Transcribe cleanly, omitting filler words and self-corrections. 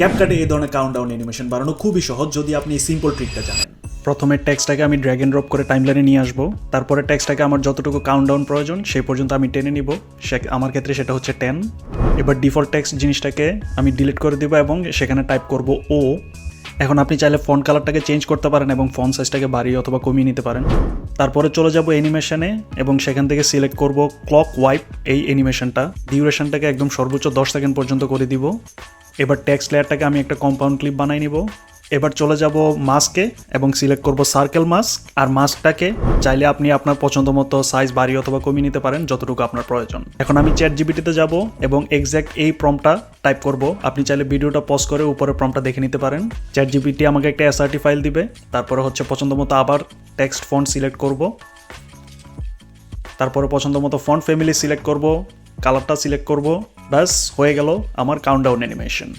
ক্যাপকাটে এই ধরনের countdown animation বানানো খুবই সহজ যদি আপনি এই সিম্পল ট্রিকটা জানেন। প্রথমে টেক্সটটাকে আমি ড্র্যাগ এন্ড ড্রপ করে টাইমলাইনে নিয়ে আসবো, তারপরে টেক্সটটাকে আমার যতটুকু কাউন্টডাউন প্রয়োজন সেই পর্যন্ত আমি টেনে নিব, আমার ক্ষেত্রে সেটা হচ্ছে 10। এবার ডিফল্ট টেক্সট জিনিসটাকে আমি ডিলিট করে দিব এবং সেখানে টাইপ করব ও। এখন আপনি চাইলে ফন্ট কালারটাকে চেঞ্জ করতে পারেন এবং ফন্ট সাইজটাকে বাড়িয়ে অথবা কমিয়ে নিতে পারেন। তারপরে চলে যাব অ্যানিমেশনে এবং সেখান থেকে সিলেক্ট করব ক্লক ওয়াইপ এই অ্যানিমেশনটা। ডিউরেশনটাকে একদম সর্বোচ্চ 10 সেকেন্ড পর্যন্ত করে দিব। এবার টেক্সট লেয়ারটাকে আমি একটা কম্পাউন্ড ক্লিপ বানাই নিব। এবার চলে যাব মাস্কে এবং সিলেক্ট করব সার্কেল মাস্ক। আর মাস্কটাকে চাইলে আপনি আপনার পছন্দ মতো সাইজ বাড়িয়ে অথবা কমিয়ে নিতে পারেন যতটুকু আপনার প্রয়োজন। এখন আমি চ্যাট জিপিটিতে যাব এবং এক্স্যাক্ট এই প্রম্পটটা টাইপ করব। আপনি চাইলে ভিডিওটা পজ করে উপরে প্রম্পটটা দেখে নিতে পারেন। চ্যাট জিপিটি আমাকে একটা এসআরটি ফাইল দিবে, তারপরে হচ্ছে পছন্দ মতো আবার টেক্সট ফন্ট সিলেক্ট করব, তারপরে পছন্দ মতো ফন্ট ফ্যামিলি সিলেক্ট করব, কালারটা সিলেক্ট করব, ব্যাস হয়ে গেল আমার কাউন্টডাউন অ্যানিমেশন।